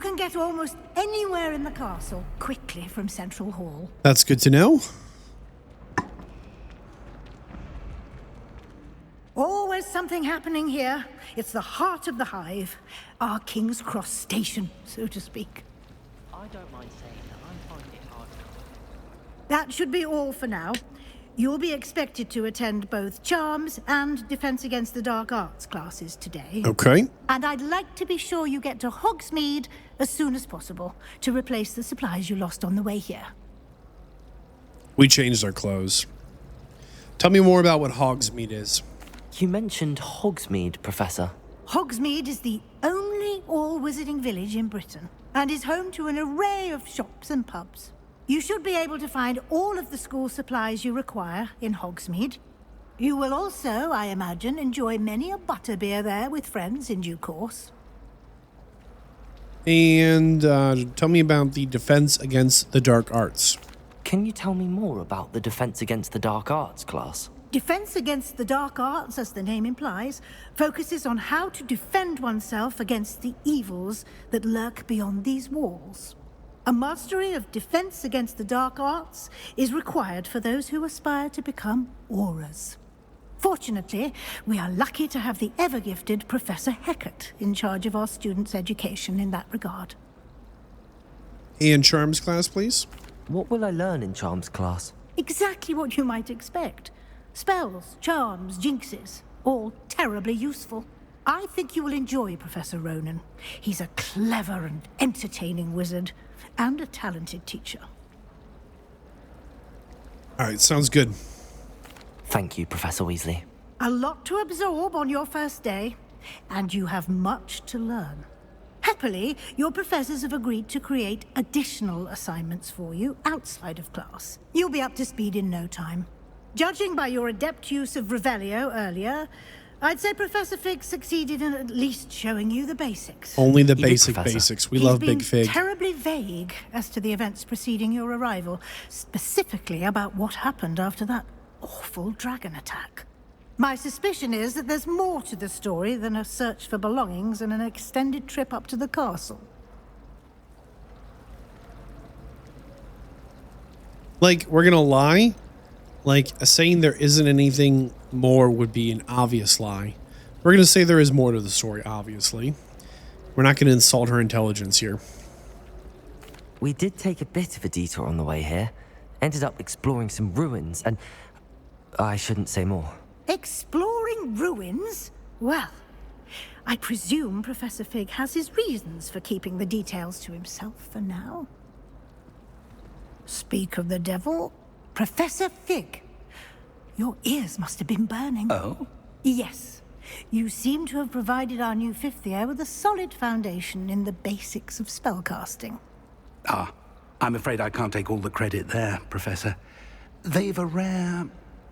can get almost anywhere in the castle quickly from Central Hall. That's good to know. Always something happening here. It's the heart of the hive. Our King's Cross station, so to speak. I don't mind saying that I'm finding it hard to cope. That should be all for now. You'll be expected to attend both Charms and Defense Against the Dark Arts classes today. Okay. And I'd like to be sure you get to Hogsmeade as soon as possible to replace the supplies you lost on the way here. We changed our clothes. Tell me more about what Hogsmeade is. You mentioned Hogsmeade, Professor. Hogsmeade is the only all-wizarding village in Britain and is home to an array of shops and pubs. You should be able to find all of the school supplies you require in Hogsmeade. You will also, I imagine, enjoy many a butterbeer there with friends in due course. And tell me about the Defense Against the Dark Arts. Can you tell me more about the Defense Against the Dark Arts class? Defense Against the Dark Arts, as the name implies, focuses on how to defend oneself against the evils that lurk beyond these walls. A mastery of Defense Against the Dark Arts is required for those who aspire to become auras. Fortunately, we are lucky to have the ever-gifted Professor Hecat in charge of our students' education in that regard. And Charms class, please. What will I learn in Charms class? Exactly what you might expect. Spells, charms, jinxes, all terribly useful. I think you will enjoy Professor Ronan. He's a clever and entertaining wizard, and a talented teacher. All right, sounds good. Thank you, Professor Weasley. A lot to absorb on your first day, and you have much to learn. Happily, your professors have agreed to create additional assignments for you outside of class. You'll be up to speed in no time. Judging by your adept use of Revelio earlier, I'd say Professor Fig succeeded in at least showing you the basics. Only the You did, basic Professor. basics. We love Big Fig. He's been terribly vague as to the events preceding your arrival, specifically about what happened after that awful dragon attack. My suspicion is that there's more to the story than a search for belongings and an extended trip up to the castle. Like, we're gonna lie? Like, saying there isn't anything more would be an obvious lie. We're gonna say there is more to the story, obviously. We're not gonna insult her intelligence here. We did take a bit of a detour on the way here. Ended up exploring some ruins and... I shouldn't say more. Exploring ruins? Well, I presume Professor Fig has his reasons for keeping the details to himself for now. Speak of the devil, Professor Fig. Your ears must have been burning. Oh? Yes. You seem to have provided our new fifth year with a solid foundation in the basics of spellcasting. Ah, I'm afraid I can't take all the credit there, Professor. They've a rare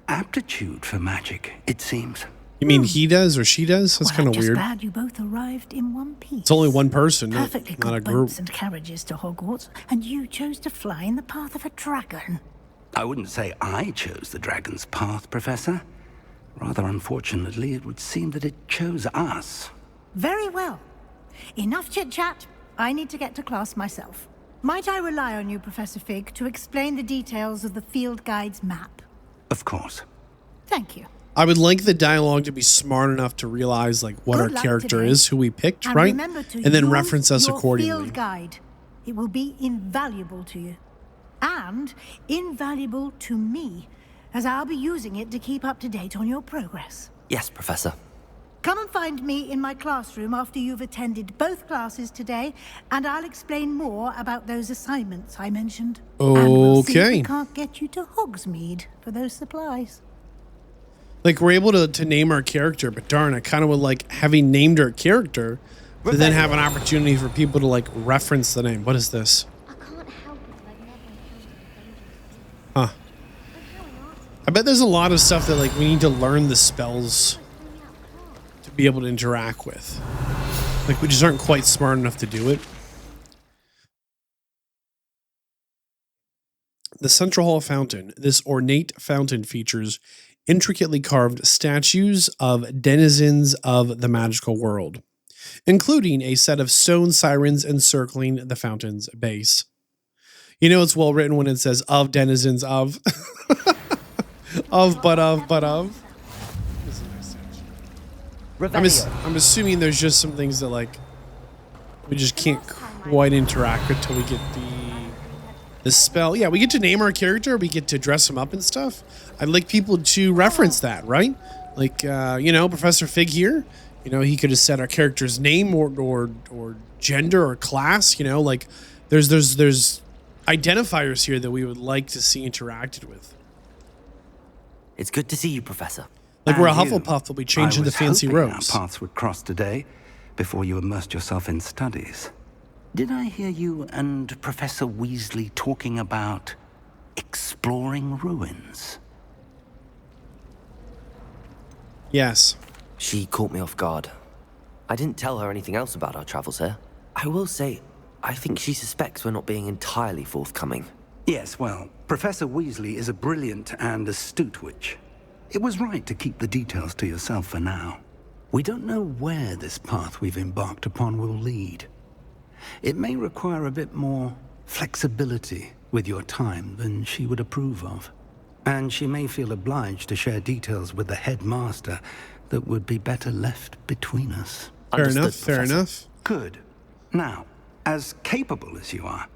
aptitude for magic, it seems. You mean he does or she does? That's kind of just weird. glad you both arrived in one piece. It's only one person, Perfectly not a good group. boats and carriages to Hogwarts, and you chose to fly in the path of a dragon. I wouldn't say I chose the dragon's path, Professor. Rather unfortunately, it would seem that it chose us. Very well. Enough chit-chat. I need to get to class myself. Might I rely on you, Professor Fig, to explain the details of the field guide's map? Of course. Thank you. I would like the dialogue to be smart enough to realize like what Good our luck character today. is, who we picked, And right? remember to And then use reference us your accordingly. field guide. It will be invaluable to you. And invaluable to me, as I'll be using it to keep up to date on your progress. Yes, Professor. Come and find me in my classroom after you've attended both classes today, and I'll explain more about those assignments I mentioned. And we'll see if Okay. we can't get you to Hogsmeade for those supplies. Like we're able to name our character, but darn, I kind of would like having named our character to then have an opportunity for people to like reference the name. What is this? I can't help it, but I've never encountered a dangerous disease. Huh. Like how an artist I bet there's a lot of stuff that like we need to learn the spells threw me out of class. to be able to interact with. Like we just aren't quite smart enough to do it. The Central Hall Fountain. This ornate fountain features intricately carved statues of denizens of the magical world. including a set of stone sirens encircling the fountain's base. You know it's well written when it says of denizens of. But of. This is a nice section. I'm assuming there's just some things that like we just can't quite interact with until we get the spell. Yeah, we get to name our character, we get to dress him up and stuff. I'd like people to reference that, right? Like you know, Professor Fig here, you know, he could have said our character's name or gender or class, you know, like there's identifiers here that we would like to see interacted with. It's good to see you, Professor. Like we're a And you. Hufflepuff, but we changed I into was fancy hoping robes. Our paths would cross today before you immersed yourself in studies. Did I hear you and Professor Weasley talking about exploring ruins? Yes. She caught me off guard. I didn't tell her anything else about our travels here. I will say, I think she suspects we're not being entirely forthcoming. Yes, well, Professor Weasley is a brilliant and astute witch. It was right to keep the details to yourself for now. We don't know where this path we've embarked upon will lead. It may require a bit more flexibility with your time than she would approve of. And she may feel obliged to share details with the headmaster that would be better left between us. Fair Understood, enough, fair Professor. enough. Good. Now, as capable as you are,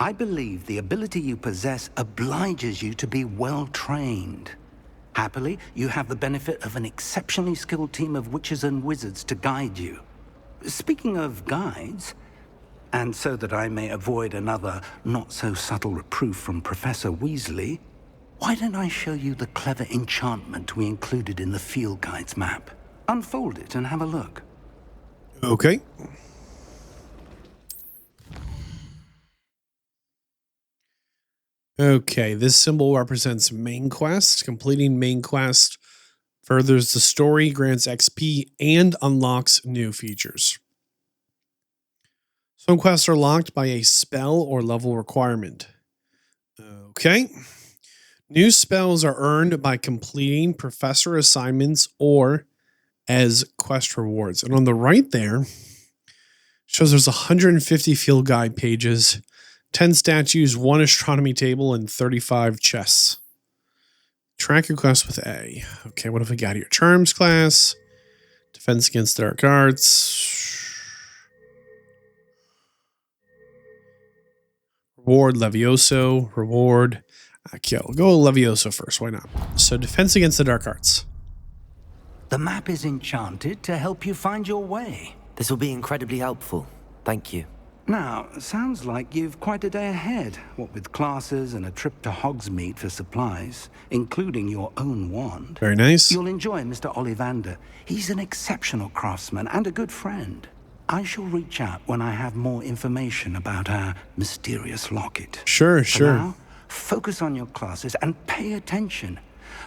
I believe the ability you possess obliges you to be well trained. Happily, you have the benefit of an exceptionally skilled team of witches and wizards to guide you. Speaking of guides, and so that I may avoid another not-so-subtle reproof from Professor Weasley, why don't I show you the clever enchantment we included in the field guide's map? Unfold it and have a look. Okay. Okay, this symbol represents main quest. Completing main quest furthers the story, grants XP, and unlocks new features. Some quests are locked by a spell or level requirement. Okay. New spells are earned by completing professor assignments or as quest rewards. And on the right there, shows there's 150 field guide pages, 10 statues, 1 astronomy table, and 35 chests. Track your quest with A. Okay, what have we got here? Charms class, defense against dark arts, reward Levioso, reward. Okay, we'll go Levioso first. Why not? So defense against the dark arts. The map is enchanted to help you find your way. This will be incredibly helpful. Thank you. Now, sounds like you've quite a day ahead, what with classes and a trip to Hogsmeade for supplies, including your own wand. Very nice. You'll enjoy Mr. Ollivander. He's an exceptional craftsman and a good friend. I shall reach out when I have more information about our mysterious locket. Sure, For sure. now, focus on your classes and pay attention.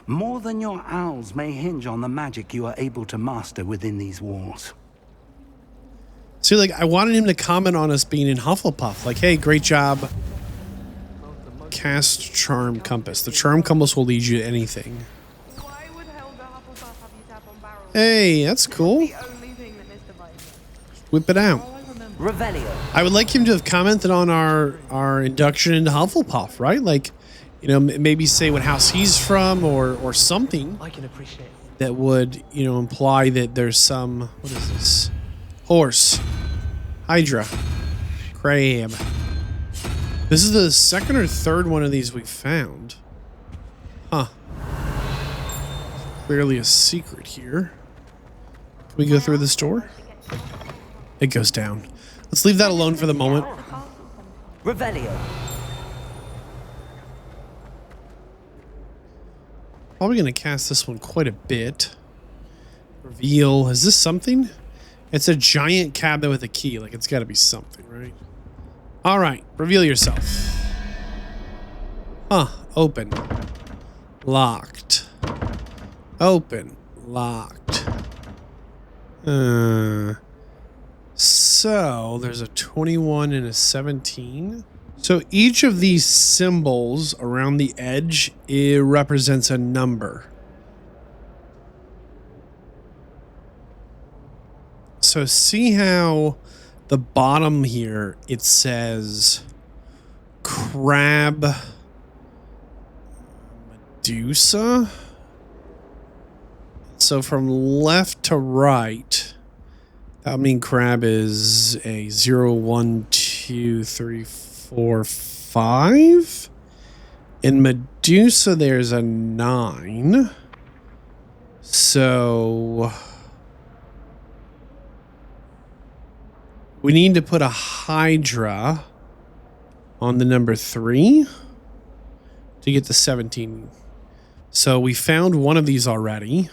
More than your owls may hinge on the magic you are able to master within these walls. See, like, I wanted him to comment on us being in Hufflepuff. Like, hey, great job. Cast Charm Compass. The Charm Compass will lead you to anything. Why would Helga Hufflepuff have you tap on barrels? Hey, that's cool. The only thing that mystifies me. Whip it out. Revelio. I would like him to have commented on our induction into Hufflepuff, right? Like, you know, maybe say what house he's from or something I can appreciate it. that would, you know, imply that there's some, what is this? Horse. Hydra. Crab. This is the second or third one of these we found. Huh. Clearly a secret here. Can we go through this door? It goes down. Let's leave that alone for the moment. Revelio. Probably going to cast this one quite a bit. Reveal. Is this something? It's a giant cabinet with a key. Like, it's got to be something, right? All right. Reveal yourself. Huh. Open. Locked. Open. Locked. So, there's a 21 and a 17. So, each of these symbols around the edge, it represents a number. So see how the bottom here, it says crab Medusa. So from left to right, that would mean crab is a 0, 1, 2, 3, 4, 5. In Medusa, there's a 9. So we need to put a Hydra on the number 3 to get to 17. So we found one of these already.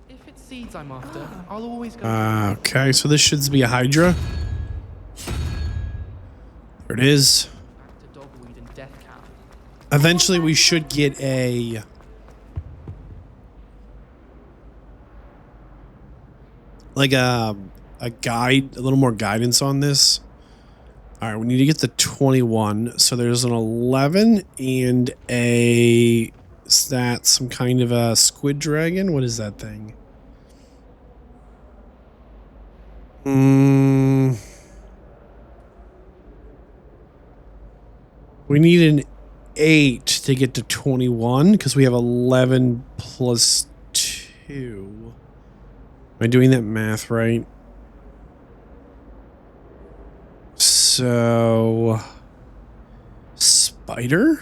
If it's seeds I'm after, I'll always go. Okay, so this should be a Hydra. There it is. Back to dogweed and death cap. Eventually we should get a guide, a little more guidance on this. All right, we need to get the 21. So there's an 11 and a, is that some kind of a squid dragon? What is that thing? We need an 8 to get to 21 because we have 11 plus 2. Am I doing that math right? So, spider?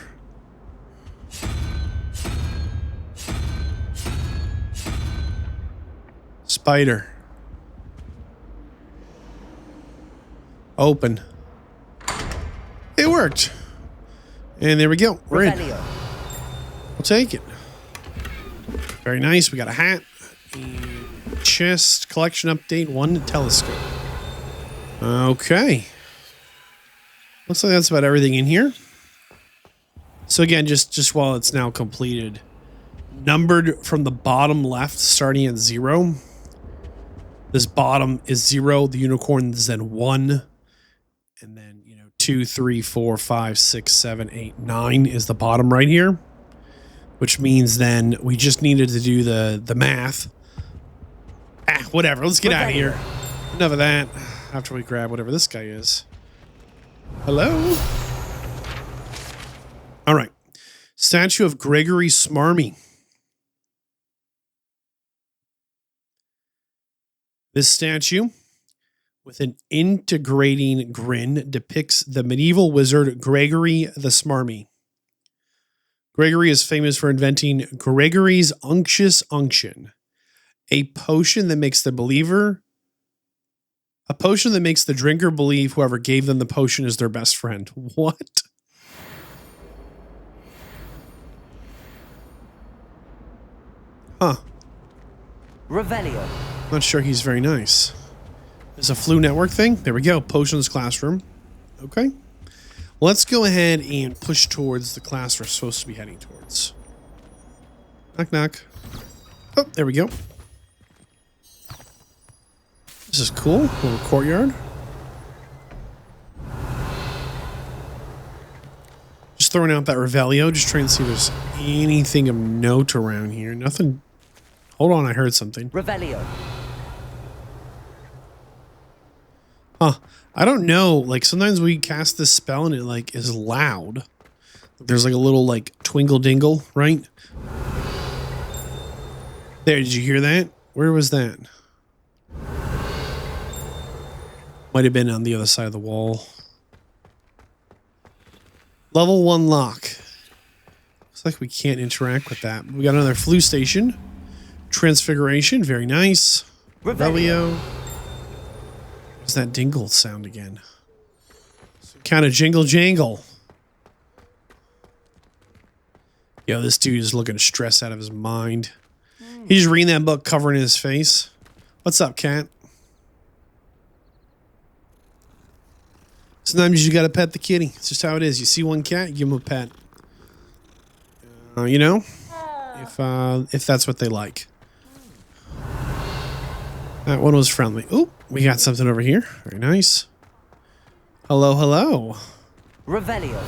Spider. Open. It worked. And there we go. We're in. We'll take it. Very nice. We got a hat. And chest. Collection update. 1 telescope. Okay. Looks like that's about everything in here. So again, just while it's now completed, numbered from the bottom left, starting at 0. This bottom is 0. The unicorn is then 1. And then, 2, 3, 4, 5, 6, 7, 8, 9 is the bottom right here. Which means then we just needed to do the math. Whatever. Let's get out of here. Enough of that. After we grab whatever this guy is. Hello? All right. Statue of Gregory Smarmy. This statue, with an integrating grin, depicts the medieval wizard Gregory the Smarmy. Gregory is famous for inventing Gregory's Unctuous Unction, a potion that makes the drinker believe whoever gave them the potion is their best friend. What? Huh. Revelio. Not sure he's very nice. There's a flu network thing. There we go. Potions classroom. Okay. Let's go ahead and push towards the class we're supposed to be heading towards. Knock, knock. Oh, there we go. This is cool. Little courtyard. Just throwing out that Revelio. Just trying to see if there's anything of note around here. Nothing. Hold on, I heard something. Revelio. Huh. I don't know. Like, sometimes we cast this spell and it, like, is loud. There's, like, a little, like, twinkle dingle, right? There, did you hear that? Where was that? Might have been on the other side of the wall. Level 1 lock. Looks like we can't interact with that. We got another flu station. Transfiguration, very nice. Revelio. What's that dingle sound again? Some kind of jingle jangle. Yo, this dude is looking stressed out of his mind. He's just reading that book, covering his face. What's up, cat? Sometimes you gotta pet the kitty. It's just how it is. You see one cat, you give him a pet. If that's what they like. That one was friendly. Ooh, we got something over here. Very nice. Hello, hello. Revelio.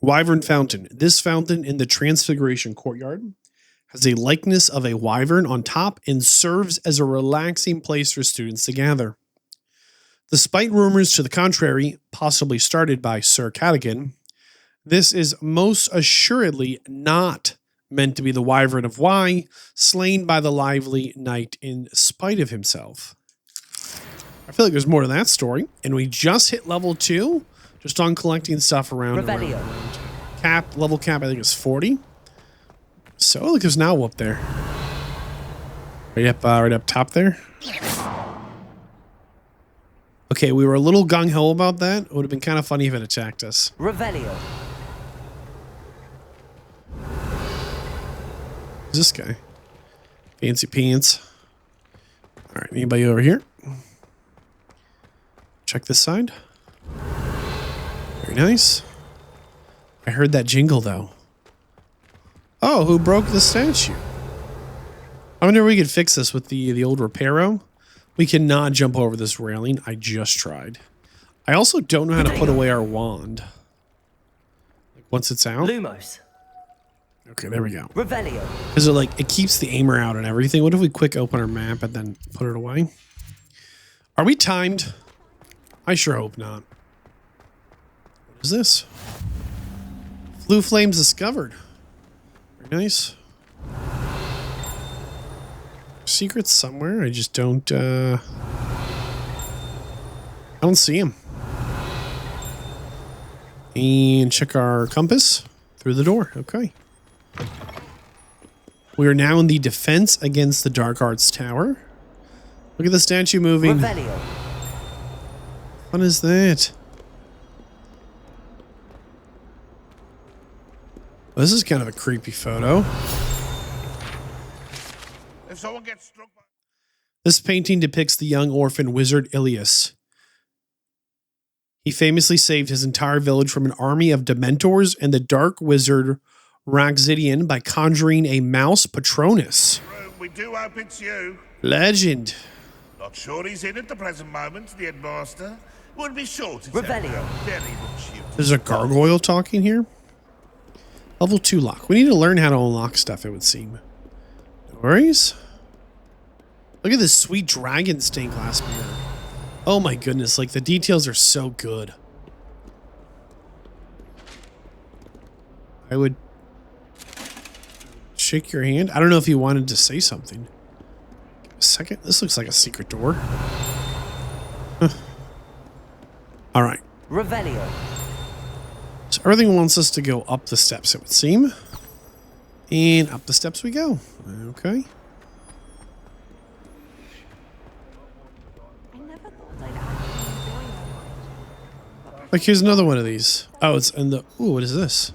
Wyvern Fountain. This fountain in the Transfiguration Courtyard has a likeness of a wyvern on top and serves as a relaxing place for students to gather. Despite rumors to the contrary, possibly started by Sir Cadogan, this is most assuredly not meant to be the wyvern of Wye, slain by the lively knight in spite of himself. I feel like there's more to that story, and we just hit level 2, just on collecting stuff around. Level cap, I think is 40. So look, there's now up there, right up top there. Okay, we were a little gung ho about that. It would have been kind of funny if it attacked us. Revelio. Who's this guy? Fancy pants. All right, anybody over here? Check this side. Very nice. I heard that jingle though. Oh, who broke the statue? I wonder if we could fix this with the old reparo. We cannot jump over this railing. I just tried. I also don't know how to put away our wand. Like once it's out. Lumos. Okay, there we go. Revelio. Because it keeps the aimer out and everything. What if we quick open our map and then put it away? Are we timed? I sure hope not. What is this? Blue flames discovered. Very nice. Secrets somewhere. I just don't. I don't see him. And check our compass through the door. Okay. We are now in the defense against the Dark Arts Tower. Look at the statue moving. Revelio. What is that? Well, this is kind of a creepy photo. If someone gets struck by... This painting depicts the young orphan wizard Ilias. He famously saved his entire village from an army of Dementors and the dark wizard Raxidian by conjuring a mouse Patronus. We do hope it's you. Legend. Not sure he's in at the present moment, the headmaster. Would be sure to Revelio. Very much you. There's a gargoyle talking here. Level 2 lock. We need to learn how to unlock stuff, it would seem. No worries. Look at this sweet dragon stained glass mirror. Oh my goodness, like the details are so good. I would shake your hand. I don't know if you wanted to say something. Give me a second. This looks like a secret door. Huh. All right. Revelio. So everything wants us to go up the steps, it would seem. And up the steps we go. Okay. I never thought I'd actually enjoy them. Like, here's another one of these. Oh, it's in the... Ooh, what is this?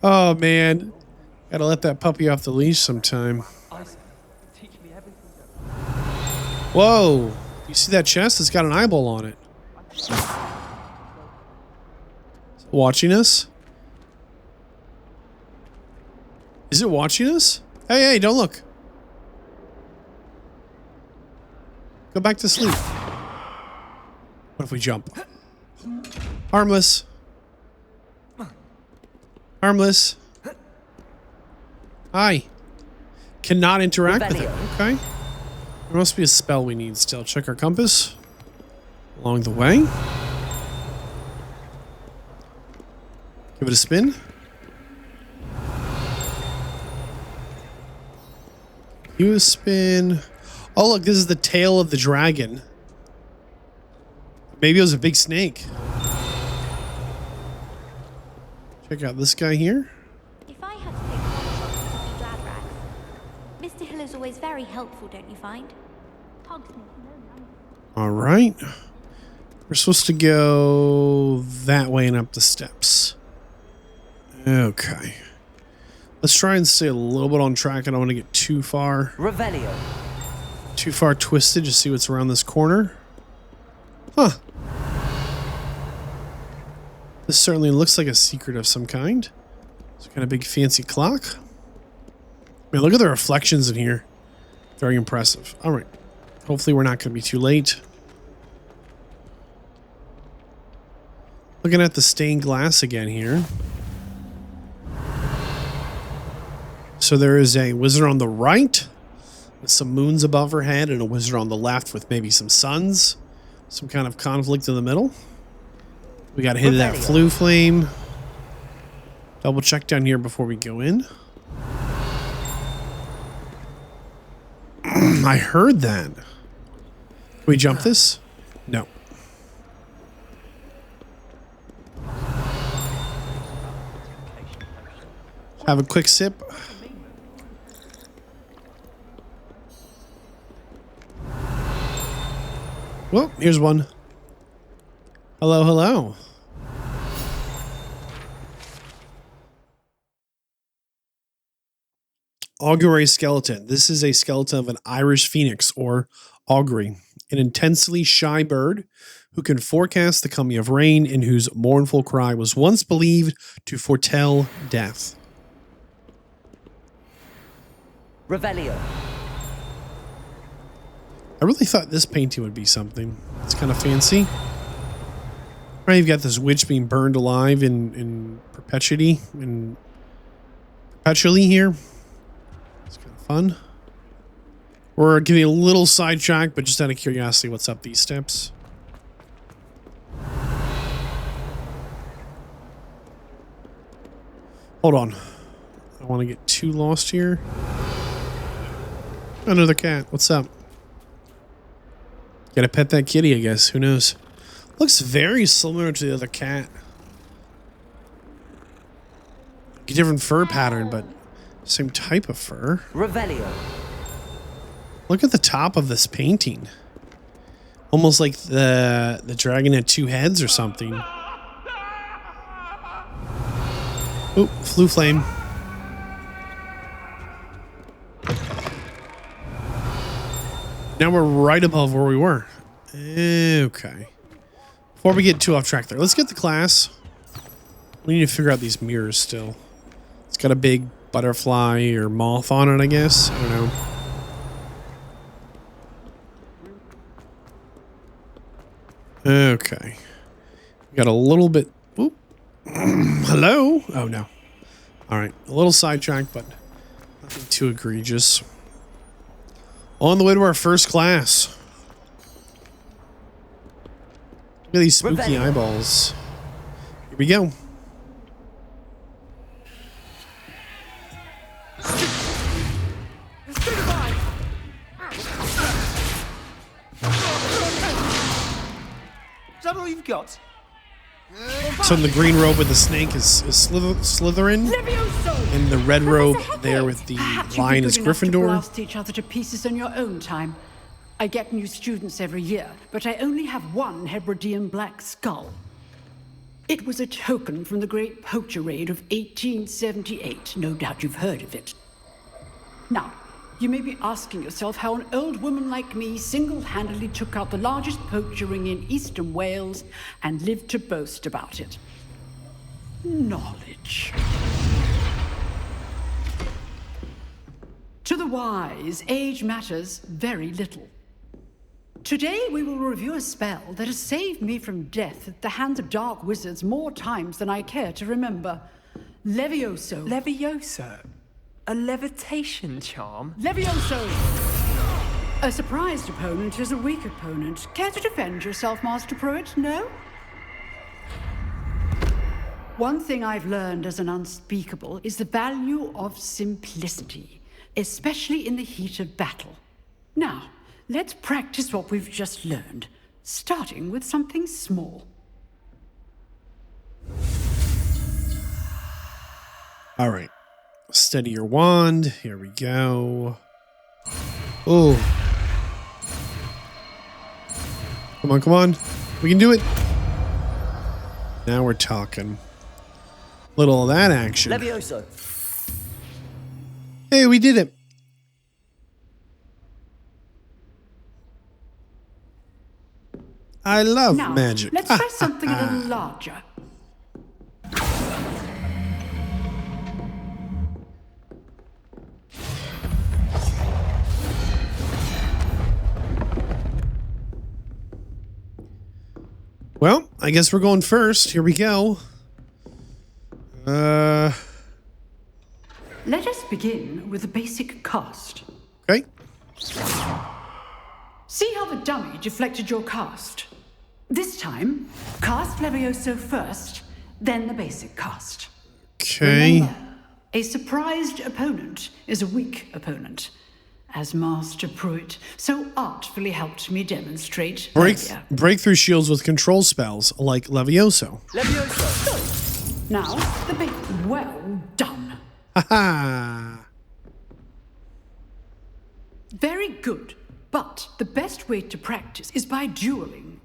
Oh, man. Gotta let that puppy off the leash sometime. Whoa. You see that chest? It's got an eyeball on it. Is it watching us? Is it watching us? Hey, hey, don't look. Go back to sleep. What if we jump? Harmless. Harmless. Hi. Cannot interact with it. Okay. There must be a spell we need still. Check our compass. Along the way. Give it a spin. Give it a spin. Oh, look, this is the tail of the dragon. Maybe it was a big snake. Check out this guy here. If I had to pick one shot, it would be Glad Rags. Mr. Hill is always very helpful, don't you find? All right. We're supposed to go that way and up the steps. Okay. Let's try and stay a little bit on track. I don't want to get too far. Revelio. Too far twisted. Just see what's around this corner. Huh. This certainly looks like a secret of some kind. It's got a big fancy clock. Man, look at the reflections in here. Very impressive. All right. Hopefully we're not going to be too late. Looking at the stained glass again here. So there is a wizard on the right with some moons above her head and a wizard on the left with maybe some suns. Some kind of conflict in the middle. We got to hit that flu flame. Double check down here before we go in. I heard that. Can we jump this? No. Have a quick sip. Well, here's one. Hello, hello. Augury skeleton. This is a skeleton of an Irish phoenix, or augury, an intensely shy bird who can forecast the coming of rain and whose mournful cry was once believed to foretell death. Revelio. I really thought this painting would be something. It's kind of fancy. Right, you've got this witch being burned alive in perpetuity and perpetually here. It's kind of fun. We're getting a little sidetracked, but just out of curiosity, what's up these steps? Hold on. I don't want to get too lost here. Another cat. What's up? Gotta pet that kitty, I guess. Who knows? Looks very similar to the other cat. A different fur pattern, but same type of fur. Revelio. Look at the top of this painting. Almost like the dragon had two heads or something. Oh, flu flame. Now we're right above where we were. Okay. Before we get too off track there, let's get the class. We need to figure out these mirrors still. It's got a big butterfly or moth on it, I guess. I don't know. Okay. We got a little bit... Oop. Hello? Oh, no. All right. A little sidetracked, but nothing too egregious. On the way to our first class. Look at these spooky eyeballs. Here we go. Is that all you've got? So in the green robe with the snake is Slytherin, and the red robe there with the lion is Gryffindor. Blast each other to pieces in your own time. I get new students every year, but I only have one Hebridean black skull. It was a token from the Great Poacher Raid of 1878. No doubt you've heard of it. Now, you may be asking yourself how an old woman like me single-handedly took out the largest poacher ring in eastern Wales and lived to boast about it. Knowledge. To the wise, age matters very little. Today we will review a spell that has saved me from death at the hands of dark wizards more times than I care to remember. Levioso. Levioso? A levitation charm? Levioso! A surprised opponent is a weak opponent. Care to defend yourself, Master Pruitt? No? One thing I've learned as an unspeakable is the value of simplicity, especially in the heat of battle. Now, let's practice what we've just learned, starting with something small. All right. Steady your wand. Here we go. Oh. Come on, come on. We can do it. Now we're talking. Little of that action. Levioso. Hey, we did it. I love Now, magic. let's try something a little larger. Well, I guess we're going first. Here we go. Let us begin. begin with the basic cast. Okay. See how the dummy deflected your cast? This time, cast Levioso first, then the basic cast. Okay. Remember, a surprised opponent is a weak opponent, as Master Pruitt so artfully helped me demonstrate earlier. Breakthrough shields with control spells like Levioso. Levioso! Now, the big well done. Haha. Very good, but the best way to practice is by dueling.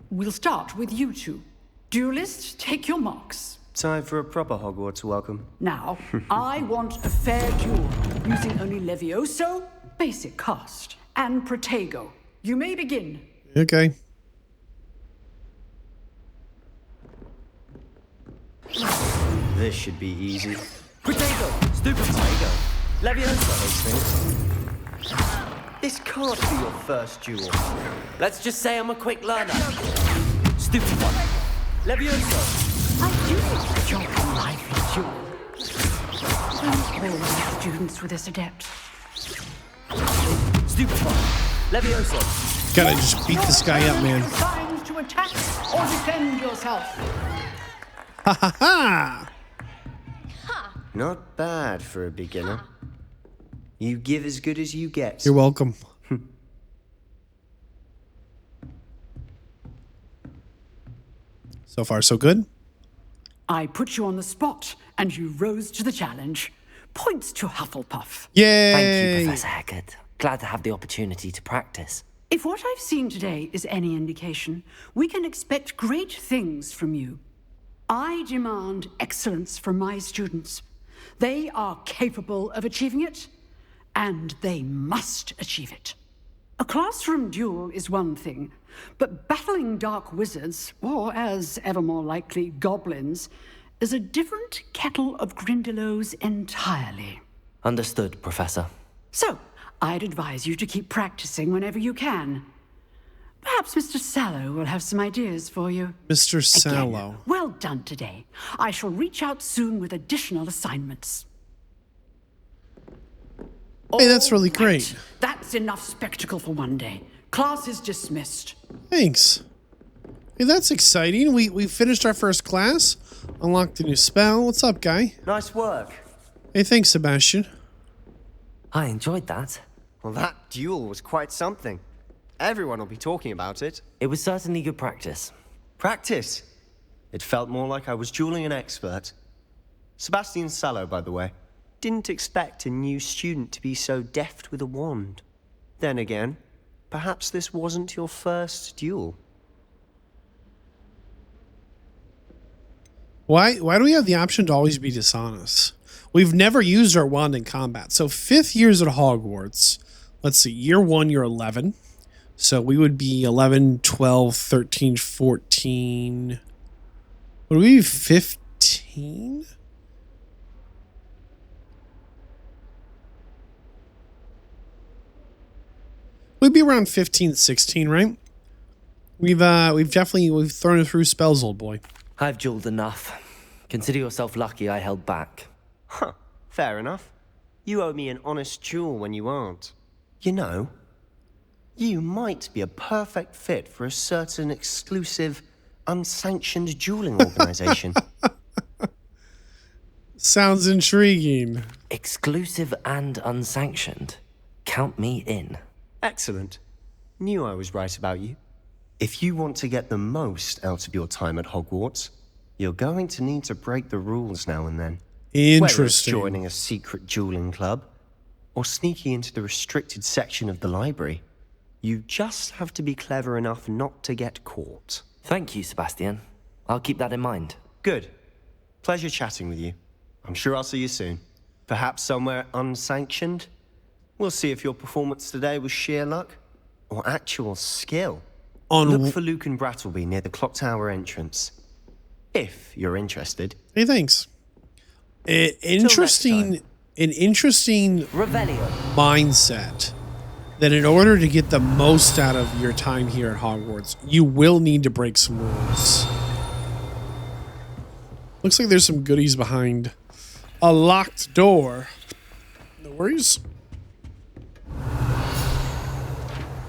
We'll start with you two. Duelists, take your marks. Time for a proper Hogwarts welcome. Now, I want a fair duel, using only Levioso, basic cast, and Protego. You may begin. Okay. This should be easy. Protego! Stupefy! Levioso! This can't be your first duel. Let's just say I'm a quick learner. Stupefy! Levioso! I do enjoy a lively duel. Don't always students with this adept. Stupefy! Levioso! Gotta just beat this guy up, man. Assigned to attack or defend yourself. Ha ha ha! Not bad for a beginner. You give as good as you get. You're welcome. So far, so good. I put you on the spot, and you rose to the challenge. Points to Hufflepuff. Yay! Thank you, Professor Hecat. Glad to have the opportunity to practice. If what I've seen today is any indication, we can expect great things from you. I demand excellence from my students. They are capable of achieving it, and they must achieve it. A classroom duel is one thing, but battling dark wizards, or as ever more likely, goblins, is a different kettle of Grindylows entirely. Understood, Professor. So, I'd advise you to keep practicing whenever you can. Perhaps Mr. Sallow will have some ideas for you. Mr. Again, Sallow. well done today. I shall reach out soon with additional assignments. Hey, that's really Right. great. That's enough spectacle for one day. Class is dismissed. Thanks. Hey, that's exciting. We finished our first class, unlocked a new spell. What's up, guy? Nice work. Hey, thanks, Sebastian. I enjoyed that. Well, that duel was quite something. Everyone will be talking about it. It was certainly good practice. Practice. It felt more like I was dueling an expert. Sebastian Sallow, by the way. Didn't expect a new student to be so deft with a wand. Then again, perhaps this wasn't your first duel. Why do we have the option to always be dishonest? We've never used our wand in combat. So 5th years at Hogwarts. Let's see. Year 1, you're 11. So we would be 11, 12, 13, 14. Would we be 15? We'd be around 15, 16, right? We've thrown it through spells, old boy. I've dueled enough. Consider yourself lucky I held back. Huh, fair enough. You owe me an honest duel when you aren't. You know, you might be a perfect fit for a certain exclusive, unsanctioned dueling organization. Sounds intriguing. Exclusive and unsanctioned. Count me in. Excellent. Knew I was right about you. If you want to get the most out of your time at Hogwarts, you're going to need to break the rules now and then. Interesting. Whether it's joining a secret dueling club or sneaking into the restricted section of the library, you just have to be clever enough not to get caught. Thank you, Sebastian. I'll keep that in mind. Good. Pleasure chatting with you. I'm sure I'll see you soon. Perhaps somewhere unsanctioned? We'll see if your performance today was sheer luck or actual skill. Look for Luke and Brattleby near the clock tower entrance. If you're interested. Hey, thanks. An interesting Revelio. mindset that in order to get the most out of your time here at Hogwarts, you will need to break some rules. Looks like there's some goodies behind a locked door. worries.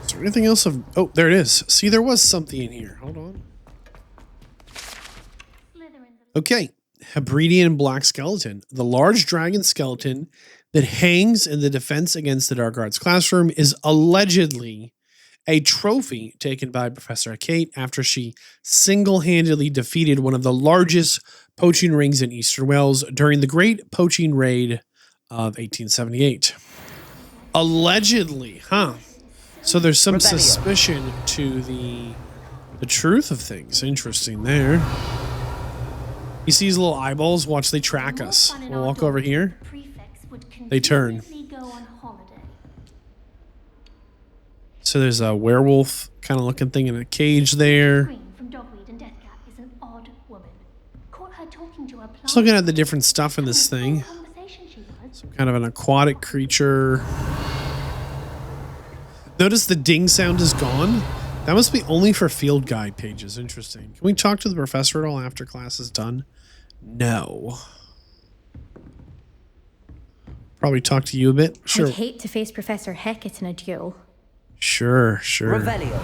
Is there anything else of... Oh, there it is. See, there was something in here. Hold on. Okay. Hebridean Black Skeleton. The large dragon skeleton that hangs in the Defense Against the Dark Arts classroom is allegedly a trophy taken by Professor Kate after she single-handedly defeated one of the largest poaching rings in Eastern Wales during the Great Poaching Raid of 1878. Allegedly, huh? So there's some suspicion to the truth of things. Interesting there. You see these little eyeballs? Watch, they track us. We'll walk over here. They turn. So there's a werewolf kind of looking thing in a cage there. Just looking at the different stuff in this thing. Some kind of an aquatic creature. Notice the ding sound is gone. That must be only for field guide pages. Interesting. Can we talk to the professor at all after class is done? No. Probably talk to you a bit. Sure. I'd hate to face Professor Hecat in a duel. Sure. Revelio.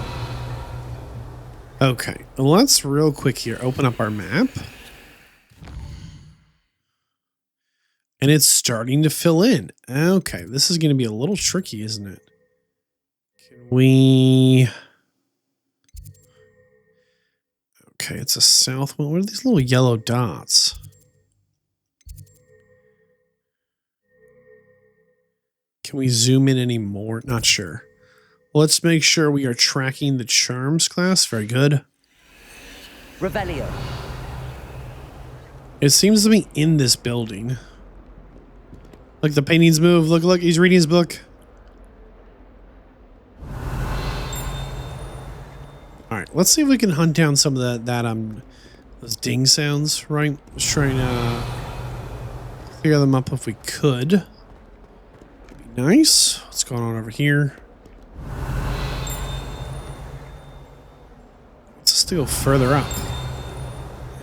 Okay, let's real quick here open up our map. And it's starting to fill in. Okay, this is going to be a little tricky, isn't it? Can we... Okay, it's a south one. What are these little yellow dots? Can we zoom in any more? Not sure. Let's make sure we are tracking the charms class. Very good. Revelio. It seems to be in this building. Look, the paintings move. Look, he's reading his book. All right, let's see if we can hunt down some of those ding sounds, right? Let's try and clear them up if we could. Be nice. What's going on over here? Let's just go further up.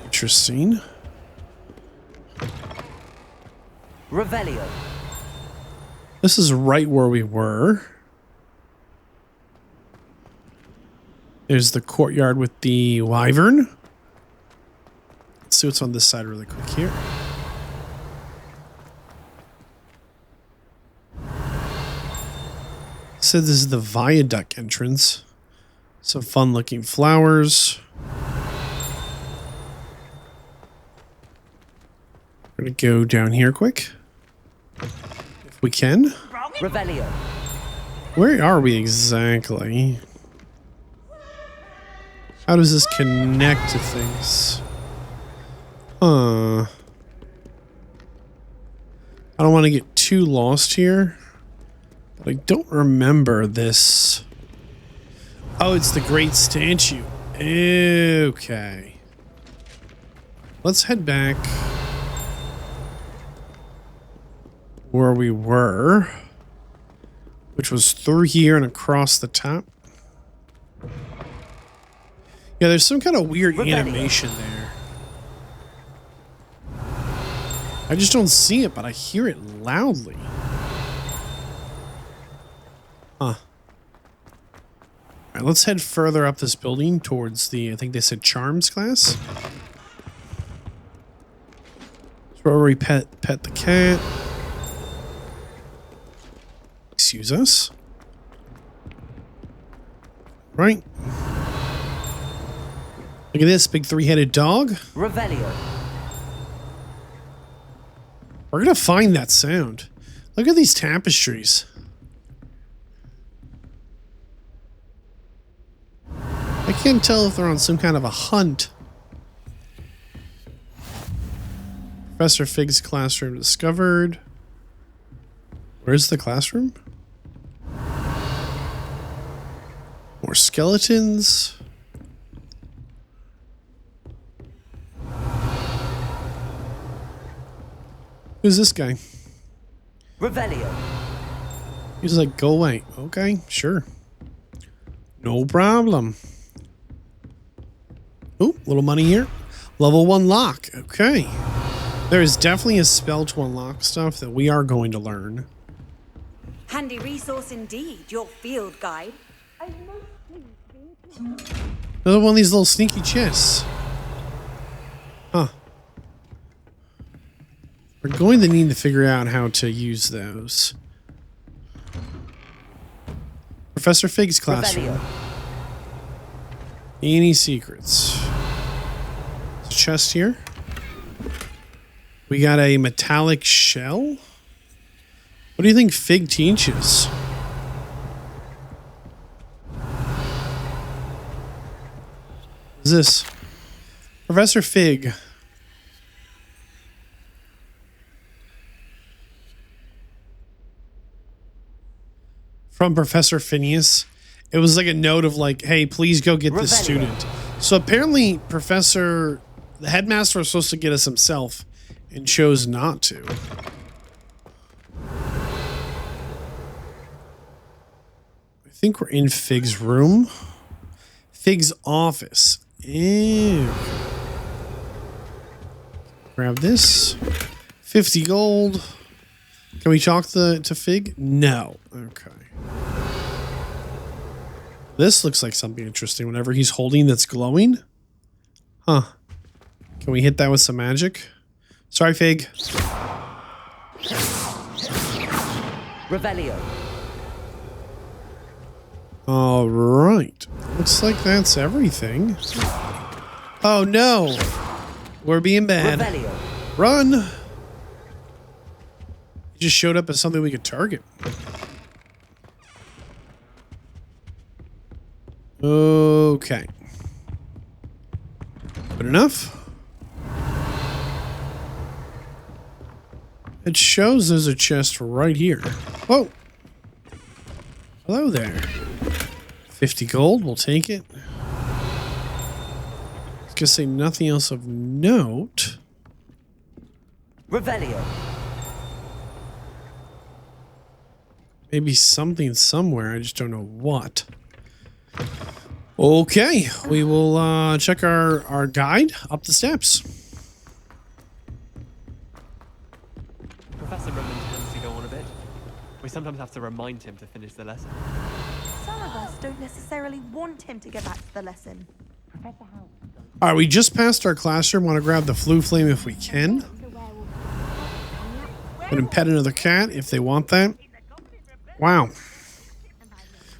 Interesting. Revelio. This is right where we were. There's the courtyard with the wyvern. Let's see what's on this side really quick here. So this is the viaduct entrance. Some fun looking flowers. We're gonna go down here quick. If we can. Revelio. Where are we exactly? How does this connect to things? I don't want to get too lost here. But I don't remember this. Oh, it's the Great Statue. Okay. Let's head back where we were, which was through here and across the top. Yeah, there's some kind of weird animation there. I just don't see it, but I hear it loudly. Huh. Alright, let's head further up this building towards the, I think they said charms class. It's where we pet the cat. Excuse us. Right. Look at this big three-headed dog. Revelio. We're gonna find that sound. Look at these tapestries. I can't tell if they're on some kind of a hunt. Professor Fig's classroom discovered. Where's the classroom? More skeletons. Who's this guy? Revelio. He's like, go away. Okay, sure. No problem. Ooh, little money here. Level 1 lock. Okay. There is definitely a spell to unlock stuff that we are going to learn. Handy resource indeed, your field guide. Another one of these little sneaky chests. Huh. We're going to need to figure out how to use those. Professor Fig's classroom. Any secrets? There's a chest here. We got a metallic shell. What do you think Fig teaches? What is this? Professor Fig. From Professor Phineas. It was like a note of like, hey, please go get this student. So apparently the headmaster was supposed to get us himself and chose not to. I think we're in Fig's room. Fig's office. Ew. Grab this. 50 gold. Can we talk to Fig? No. Okay. This looks like something interesting. Whatever he's holding that's glowing. Huh. Can we hit that with some magic? Sorry, Fig. Revelio. All right. Looks like that's everything. Oh, no. We're being bad. Revelio. Run. He just showed up as something we could target. Okay. Good enough. It shows there's a chest right here. Whoa. Hello there. 50 gold, we'll take it. I was gonna say nothing else of note. Revelio. Maybe something somewhere, I just don't know what. Okay, we will check our guide up the steps. Professor Redmond tends to go on a bit. We sometimes have to remind him to finish the lesson. Some of us don't necessarily want him to get back to the lesson. Alright, we just passed our classroom. Want to grab the flu flame if we can. And pet another cat if they want that. Wow.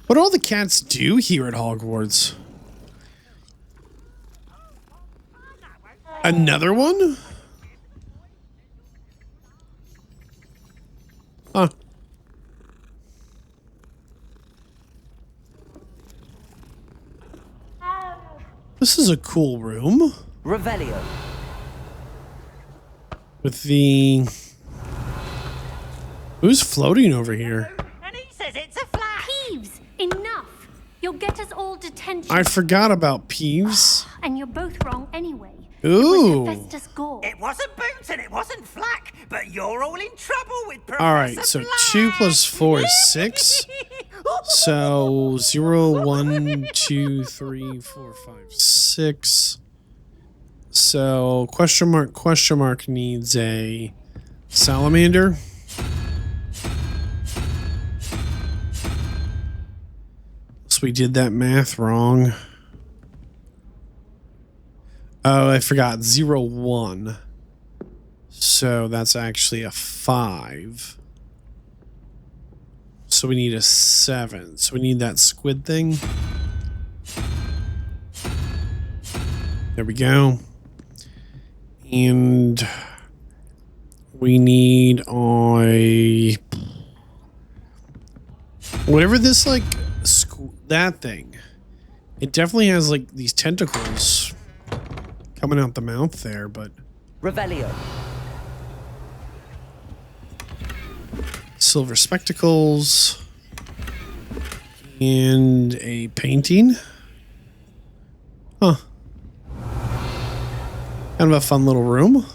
What do all the cats do here at Hogwarts? Another one? Huh. This is a cool room. Revelio. With the... Who's floating over here? And he says it's a flat. Peeves, enough. You'll get us all detention. I forgot about Peeves. And you're both wrong anyway. Ooh. It was Hephaestus Gore. It wasn't Boots and it wasn't Flack, but you're all in trouble with Professor Alright, so 2 plus 4 is 6. So 0, 1, 2, 3, 4, 5, 6. So question mark needs a salamander. So we did that math wrong. Oh, I forgot. 0, 1. So that's actually a 5. So we need a 7. So we need that squid thing. There we go. And we need a... Whatever this, like, that thing. It definitely has, like, these tentacles coming out the mouth there, but... Revelio. Silver spectacles. And a painting. Huh. Kind of a fun little room.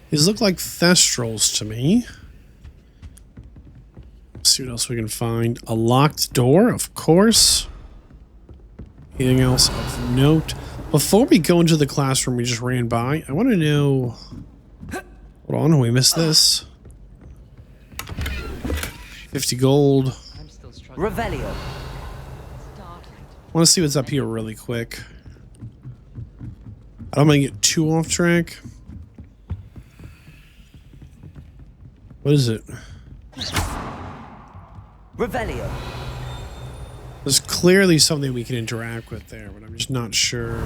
These look like thestrals to me. Let's see what else we can find. A locked door, of course. Anything else of note? Before we go into the classroom we just ran by, I want to know... Hold on, we missed this. 50 gold. Revelio. I want to see what's up here really quick. I don't want to get too off track. What is it? Revelio. There's clearly something we can interact with there, but I'm just not sure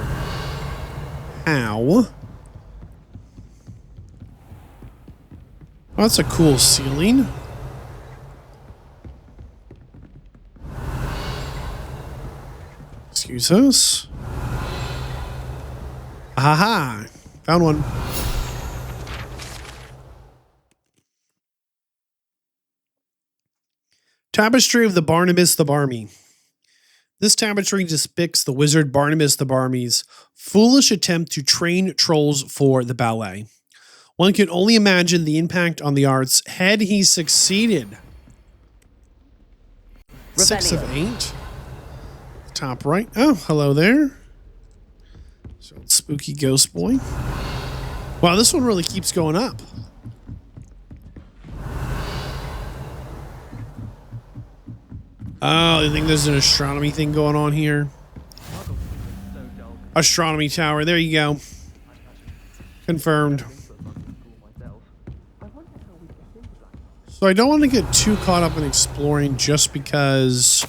how. Oh, that's a cool ceiling. Excuse us. Aha! Found one. Tapestry of the Barnabas the Barmy. This tapestry depicts the wizard Barnabas the Barmy's foolish attempt to train trolls for the ballet. One can only imagine the impact on the arts had he succeeded. 6 of 8. Top right. Oh, hello there. So spooky ghost boy. Wow, this one really keeps going up. Oh, you think there's an astronomy thing going on here? Astronomy tower. There you go. Confirmed. So I don't want to get too caught up in exploring just because...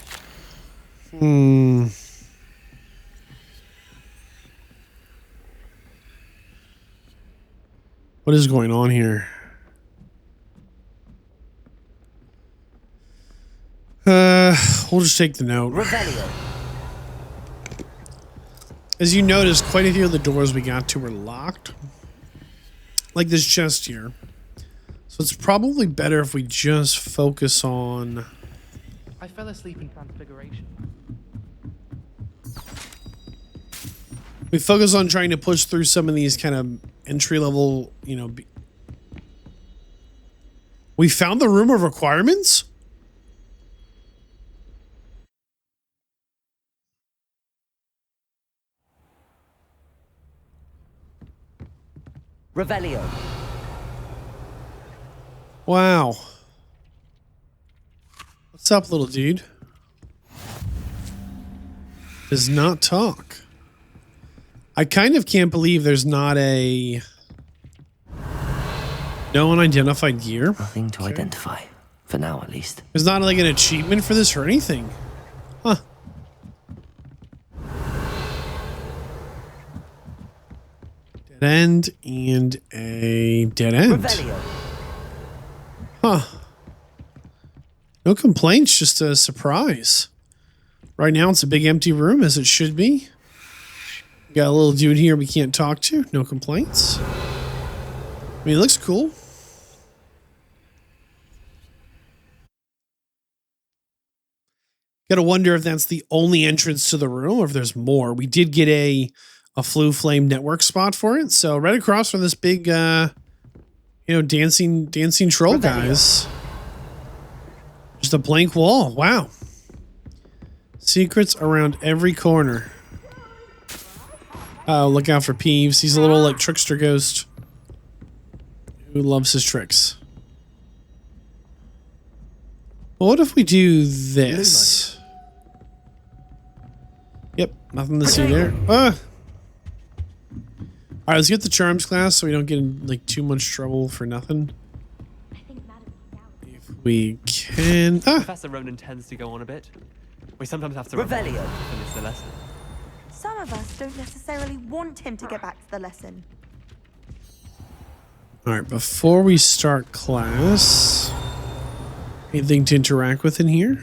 What is going on here? We'll just take the note. Revelio. As you notice, quite a few of the doors we got to were locked. Like this chest here. So it's probably better if we just focus on... I fell asleep in Transfiguration. We focus on trying to push through some of these kind of entry-level, you know... We found the room of requirements? Revelio. Wow. What's up, little dude? Does not talk. I kind of can't believe there's not a... No unidentified gear. Nothing to identify. For now, at least. There's not like an achievement for this or anything. Huh. Dead end and a dead end. Revelio. Huh. No complaints, just a surprise. Right now it's a big empty room, as it should be. Got a little dude here we can't talk to. No complaints. I mean, it looks cool. Gotta wonder if that's the only entrance to the room or if there's more. We did get a Flu Flame network spot for it. So right across from this big, dancing troll, guys. Just a blank wall. Wow. Secrets around every corner. Oh, look out for Peeves. He's a little like trickster ghost who loves his tricks. Well, what if we do this? Yep, nothing to see there. All right, let's get the charms class so we don't get in like too much trouble for nothing. If we can. Professor Ronan tends to go on a bit. We sometimes have to Revelio. finish the lesson. Some of us don't necessarily want him to get back to the lesson. All right, before we start class, anything to interact with in here?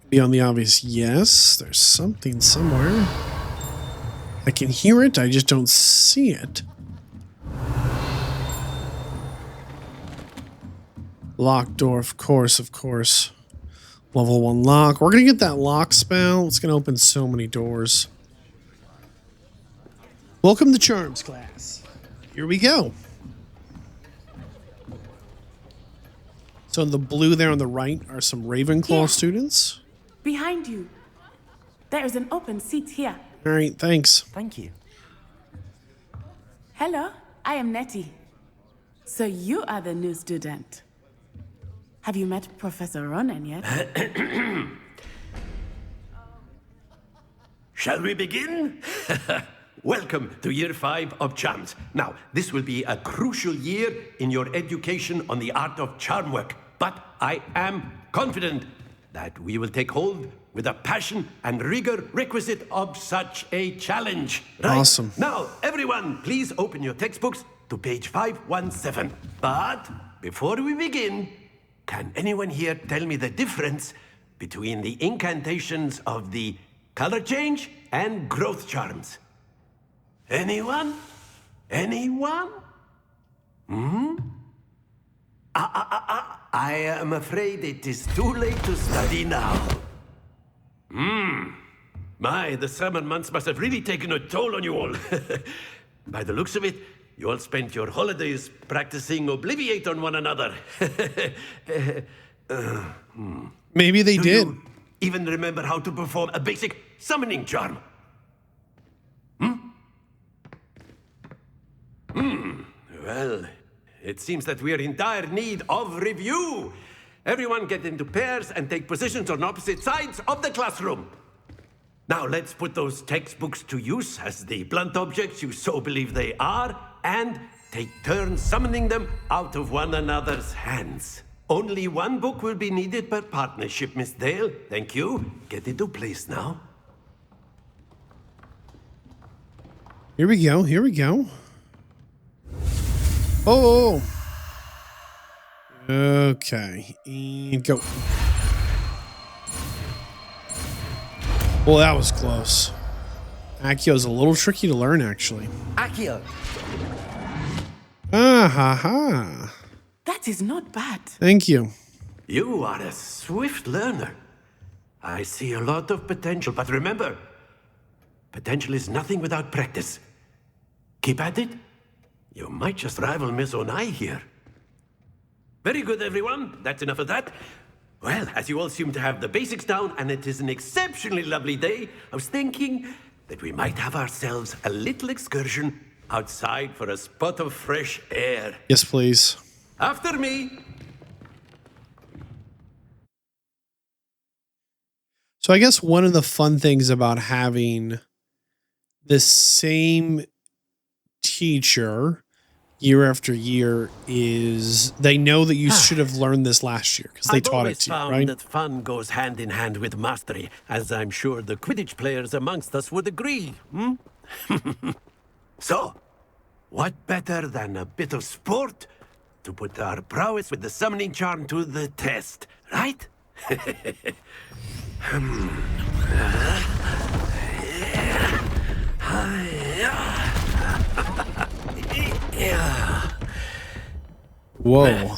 Beyond the obvious, yes. There's something somewhere. I can hear it, I just don't see it. Locked door, of course, of course. Level 1 lock. We're going to get that lock spell. It's going to open so many doors. Welcome to Charms class. Here we go. So in the blue there on the right are some Ravenclaw students. Behind you. There is an open seat here. All right, thanks. Thank you. Hello, I am Nettie. So you are the new student. Have you met Professor Ronan yet? Shall we begin? Welcome to year 5 of charms. Now, this will be a crucial year in your education on the art of charm work, but I am confident that we will take hold with the passion and rigor requisite of such a challenge. Right? Awesome. Now, everyone, please open your textbooks to page 517. But before we begin, can anyone here tell me the difference between the incantations of the color change and growth charms? Anyone? Anyone? I am afraid it is too late to study now. My, the summer months must have really taken a toll on you all. By the looks of it, you all spent your holidays practicing Obliviate on one another. Maybe they did. You even remember how to perform a basic summoning charm? Well, it seems that we are in dire need of review. Everyone get into pairs and take positions on opposite sides of the classroom. Now let's put those textbooks to use as the blunt objects you so believe they are, and take turns summoning them out of one another's hands. Only one book will be needed per partnership, Miss Dale. Thank you. Get into place now. Here we go. Here we go. Oh. Okay. And go. Well, that was close. Acio's a little tricky to learn, actually. Accio! Ah, ha, ha. That is not bad. Thank you. You are a swift learner. I see a lot of potential, but remember, potential is nothing without practice. Keep at it. You might just rival Miss Onai here. Very good, everyone. That's enough of that. Well, as you all seem to have the basics down, and it is an exceptionally lovely day, I was thinking that we might have ourselves a little excursion outside for a spot of fresh air. Yes, please. After me. So I guess one of the fun things about having the same teacher year after year is they know that you should have learned this last year because they taught it to you, found right? that fun goes hand in hand with mastery, as I'm sure the Quidditch players amongst us would agree. So, what better than a bit of sport to put our prowess with the summoning charm to the test, right? Whoa.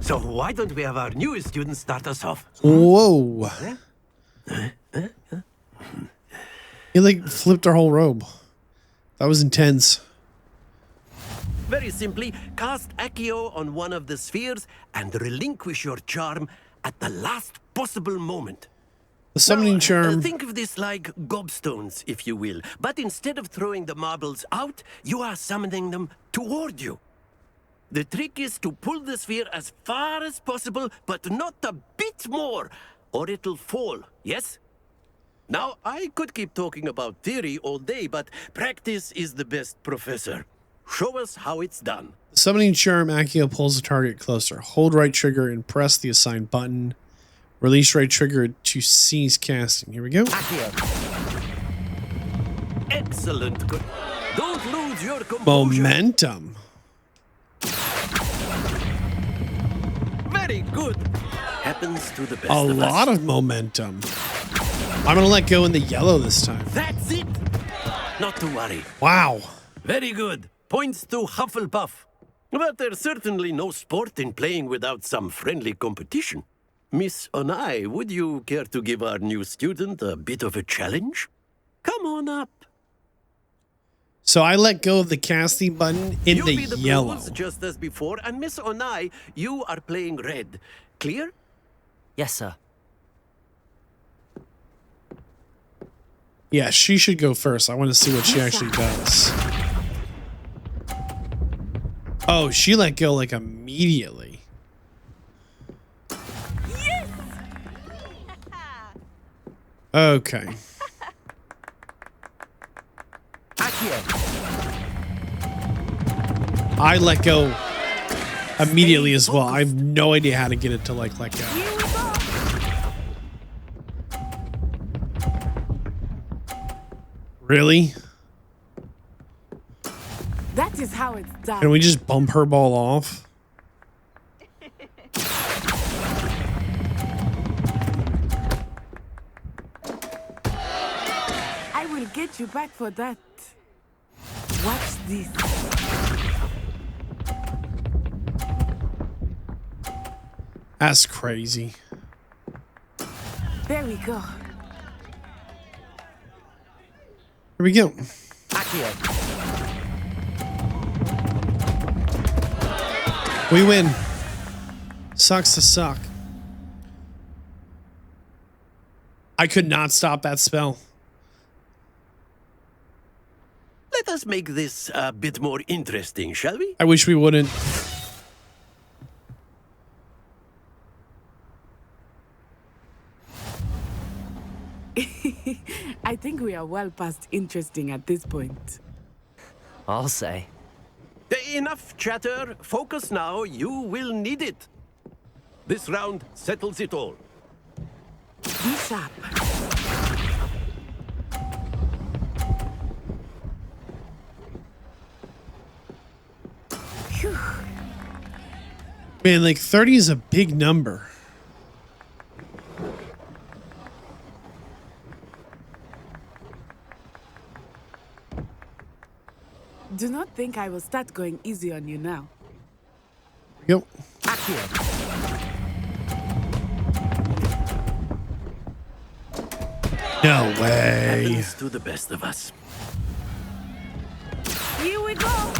So why don't we have our newest student start us off? Whoa. He like flipped our whole robe. That was intense. Very simply, cast Accio on one of the spheres and relinquish your charm at the last possible moment. The summoning charm. Think of this like gobstones, if you will. But instead of throwing the marbles out, you are summoning them toward you. The trick is to pull the sphere as far as possible, but not a bit more, or it'll fall, yes? Now, I could keep talking about theory all day, but practice is the best professor. Show us how it's done. The summoning charm, Accio pulls the target closer. Hold right trigger and press the assigned button. Release right trigger to cease casting. Here we go. Accio. Excellent. Good. Don't lose your composure. Momentum. Very good. Happens to the best A of lot us. of momentum. I'm going to let go in the yellow this time. That's it. Not to worry. Wow. Very good. Points to Hufflepuff. But there's certainly no sport in playing without some friendly competition. Miss Onai, would you care to give our new student a bit of a challenge? Come on up. So I let go of the casting button in You'll the be the yellow. blues just as before, and Miss Onai, you are playing red. Clear? Yes, sir. Yeah, she should go first. I want to see what she actually does. Oh, she let go like immediately. Yes! Okay. I let go immediately as well. I have no idea how to get it to like let go. Really? That is how it's done. Can we just bump her ball off? I will get you back for that. Watch this. That's crazy. There we go. Here we go. We win. Sucks to suck. I could not stop that spell. Let us make this a bit more interesting, shall we? I wish we wouldn't. I think we are well past interesting at this point. I'll say. Enough chatter. Focus now. You will need it. This round settles it all. Be sharp. Phew. Man, like 30 is a big number. Do not think I will start going easy on you now. Go. No way. Happens to the best of us. Here we go.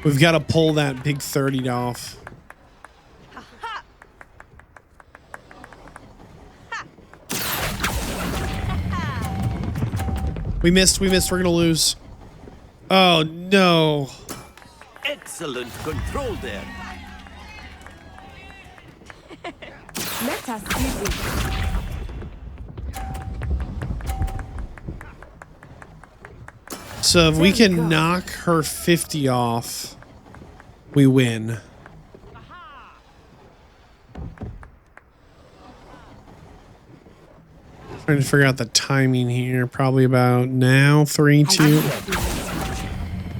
We've got to pull that big 30 off. We missed. We're going to lose. Oh, no. Excellent control there. Let us see this. So if we can knock her 50 off, we win. Trying to figure out the timing here. Probably about now. 3, 2.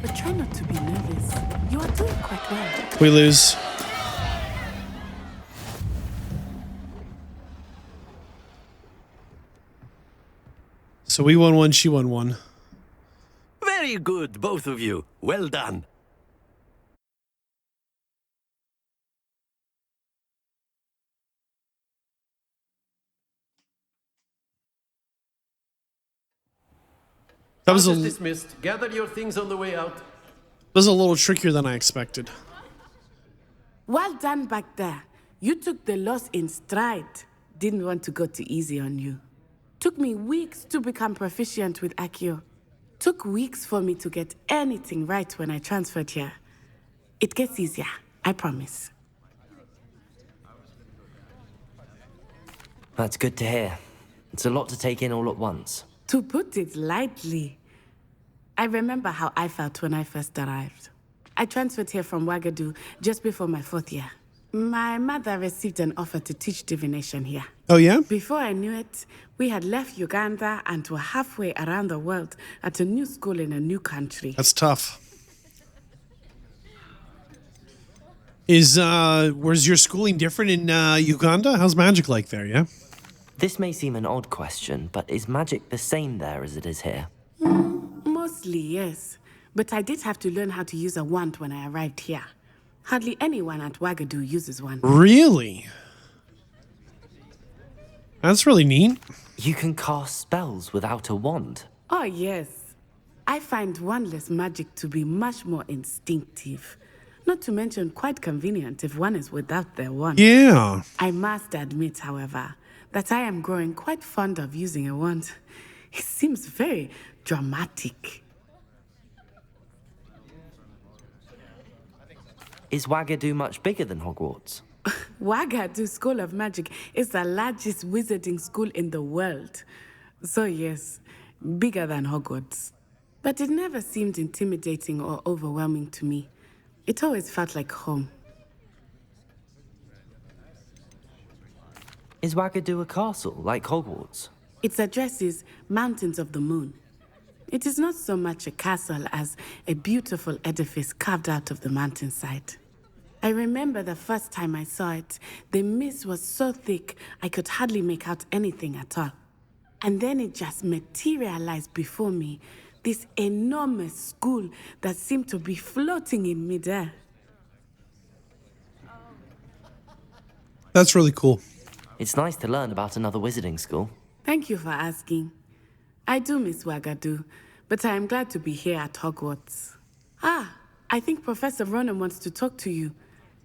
But try not to be nervous. You are doing quite well. We lose. So we won 1, she won 1. Very good, both of you. Well done. That was dismissed. Gather your things on the way out. Was a little trickier than I expected. Well done back there. You took the loss in stride. Didn't want to go too easy on you. Took me weeks to become proficient with Accio. Took weeks for me to get anything right when I transferred here. It gets easier, I promise. That's good to hear. It's a lot to take in all at once. To put it lightly, I remember how I felt when I first arrived. I transferred here from Ouagadougou just before my 4th year. My mother received an offer to teach divination here. Oh, yeah? Before I knew it, we had left Uganda and were halfway around the world at a new school in a new country. That's tough. Was your schooling different in Uganda? How's magic like there, yeah? This may seem an odd question, but is magic the same there as it is here? Mostly, yes. But I did have to learn how to use a wand when I arrived here. Hardly anyone at Ouagadougou uses one. Really? That's really neat. You can cast spells without a wand? Oh, yes. I find wandless magic to be much more instinctive. Not to mention quite convenient if one is without their wand. Yeah. I must admit, however, that I am growing quite fond of using a wand. It seems very dramatic. Is Wagadu much bigger than Hogwarts? Wagadu School of Magic is the largest wizarding school in the world. So yes, bigger than Hogwarts. But it never seemed intimidating or overwhelming to me. It always felt like home. Is Wagadu a castle, like Hogwarts? Its address is Mountains of the Moon. It is not so much a castle as a beautiful edifice carved out of the mountainside. I remember the first time I saw it, the mist was so thick I could hardly make out anything at all. And then it just materialized before me, this enormous school that seemed to be floating in midair. That's really cool. It's nice to learn about another wizarding school. Thank you for asking. I do miss Wagadu, but I am glad to be here at Hogwarts. Ah, I think Professor Ronan wants to talk to you.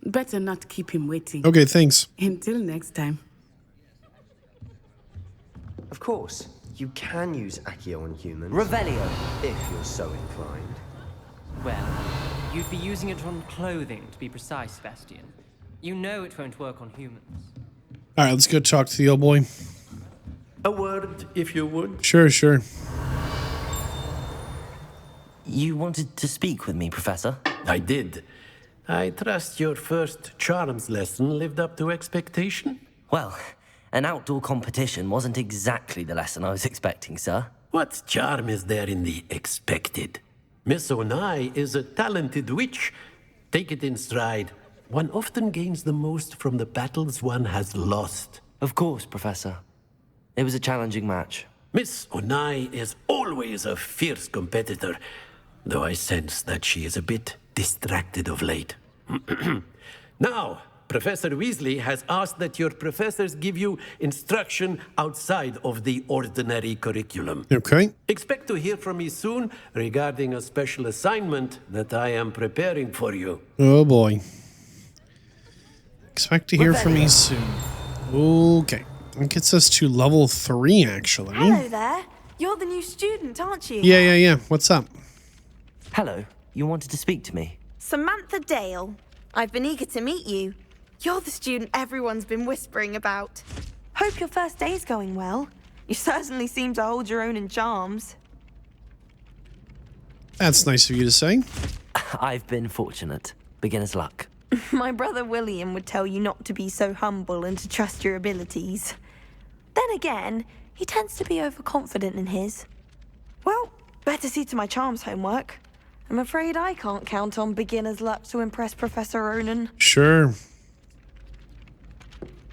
Better not keep him waiting. Okay, thanks. Until next time. Of course, you can use Accio on humans. Revelio! If you're so inclined. Well, you'd be using it on clothing, to be precise, Sebastian. You know it won't work on humans. All right, let's go talk to the old boy. A word, if you would. Sure, sure. You wanted to speak with me, Professor? I did. I trust your first charms lesson lived up to expectation? Well, an outdoor competition wasn't exactly the lesson I was expecting, sir. What charm is there in the expected? Miss Onai is a talented witch. Take it in stride. One often gains the most from the battles one has lost. Of course, Professor. It was a challenging match. Miss Onai is always a fierce competitor, though I sense that she is a bit distracted of late. Now, Professor Weasley has asked that your professors give you instruction outside of the ordinary curriculum. Okay. Expect to hear from me soon regarding a special assignment that I am preparing for you. Oh boy. Expect to hear from me soon. Okay. That gets us to level 3, actually. Hello there. You're the new student, aren't you? Yeah. What's up? Hello. You wanted to speak to me? Samantha Dale. I've been eager to meet you. You're the student everyone's been whispering about. Hope your first day's going well. You certainly seem to hold your own in charms. That's nice of you to say. I've been fortunate. Beginner's luck. My brother William would tell you not to be so humble and to trust your abilities. Then again, he tends to be overconfident in his. Well, better see to my charms homework. I'm afraid I can't count on beginner's luck to impress Professor Ronan. Sure.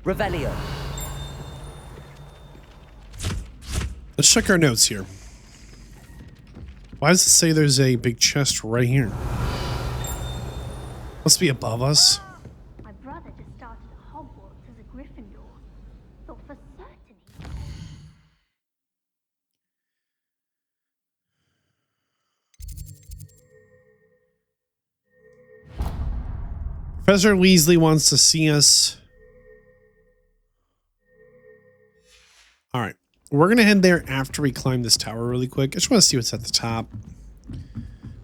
Revelio. Let's check our notes here. Why does it say there's a big chest right here? Must be above us. My brother just started at Hogwarts as a Gryffindor. Thought for certain. Professor Weasley wants to see us. All right. We're going to head there after we climb this tower really quick. I just want to see what's at the top.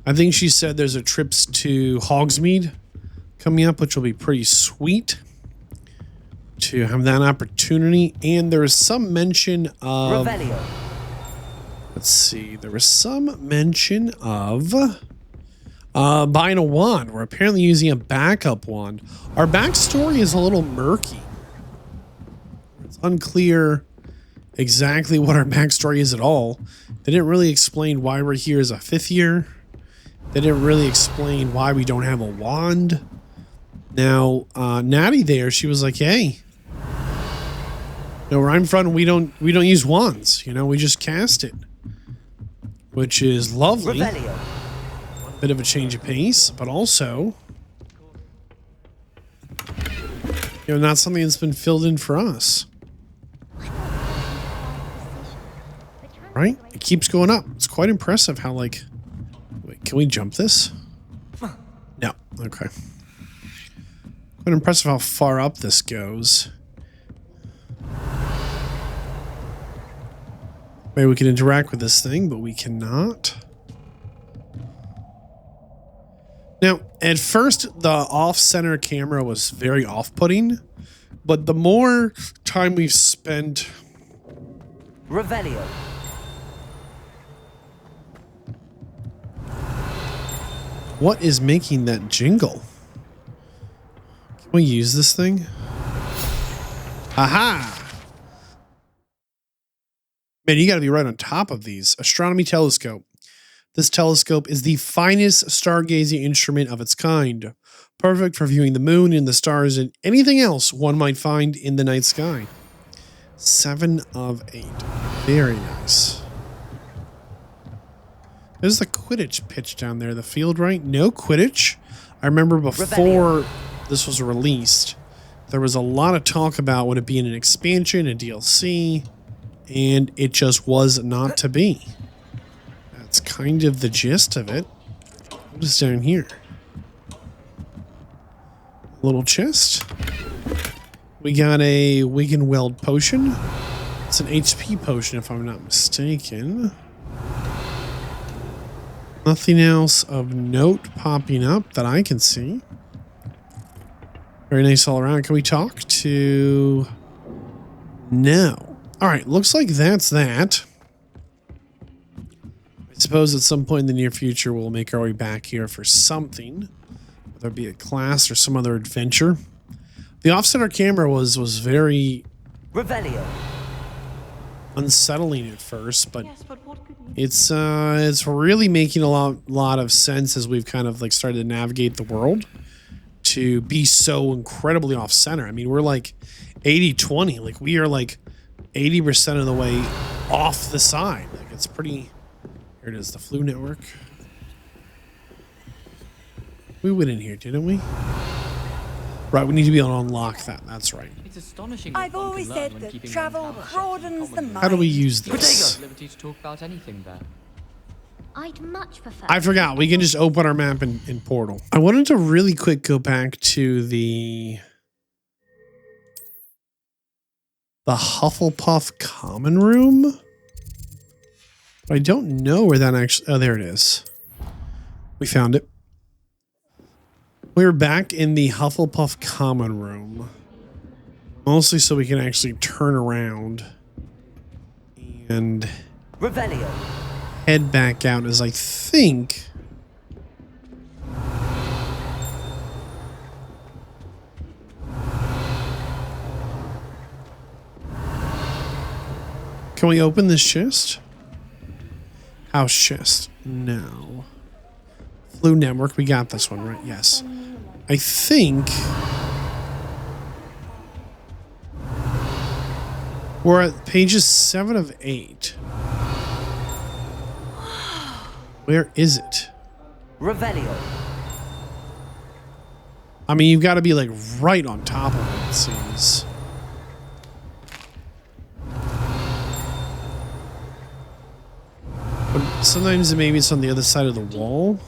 I think she said there's a trips to Hogsmeade coming up, which will be pretty sweet to have that opportunity. And there was some mention of... Revelio. Let's see. There was some mention of buying a wand. We're apparently using a backup wand. Our backstory is a little murky. It's unclear exactly what our backstory is at all. They didn't really explain why we're here as a 5th year. They didn't really explain why we don't have a wand. Now, Natty there, she was like, hey, where I'm from, we don't use wands. You know, we just cast it. Which is lovely. Revelio. Bit of a change of pace, but also, you know, not something that's been filled in for us. Right? It keeps going up. It's quite impressive how, like, wait, can we jump this? No. Okay. Quite impressive how far up this goes. Maybe we can interact with this thing, but we cannot. Now, at first, the off-center camera was very off-putting, but the more time we've spent... Revelio. What is making that jingle? Can we use this thing? Aha! Man, you gotta be right on top of these. Astronomy telescope. This telescope is the finest stargazing instrument of its kind, perfect for viewing the moon and the stars and anything else one might find in the night sky. 7 of 8. Very nice. There's the Quidditch pitch down there. The field, right? No Quidditch. I remember before this was released, there was a lot of talk about would it be in an expansion, a DLC, and it just was not to be. That's kind of the gist of it. What is down here? A little chest. We got a Wigan Weld potion. It's an HP potion, if I'm not mistaken. Nothing else of note popping up that I can see. Very nice all around. Can we talk to... No. All right, looks like that's that. I suppose at some point in the near future we'll make our way back here for something. Whether it be a class or some other adventure. The off-center camera was very... Revelio. Unsettling at first, but it's really making a lot of sense as we've kind of like started to navigate the world to be so incredibly off center. I mean, we're like 80-20, like we are like 80% of the way off the side. Like it's pretty. Here it is, the Flu Network. We went in here, didn't we? Right, we need to be able to unlock that. That's right. It's astonishing. I've always said that travel broadens the mind. How do we use this? Liberty to talk about anything there. I'd much prefer. I forgot. We can just open our map in Portal. I wanted to really quick go back to the Hufflepuff common room. But I don't know where that actually... Oh, there it is. We found it. We're back in the Hufflepuff common room. Mostly so we can actually turn around and Revelio. Head back out as I think can we open this chest? House chest. No. Flu Network. We got this one, right? Yes. I think we're at pages 7 of 8. Where is it? Revelio. I mean, you've got to be like right on top of it, it seems. But sometimes maybe it's on the other side of the wall.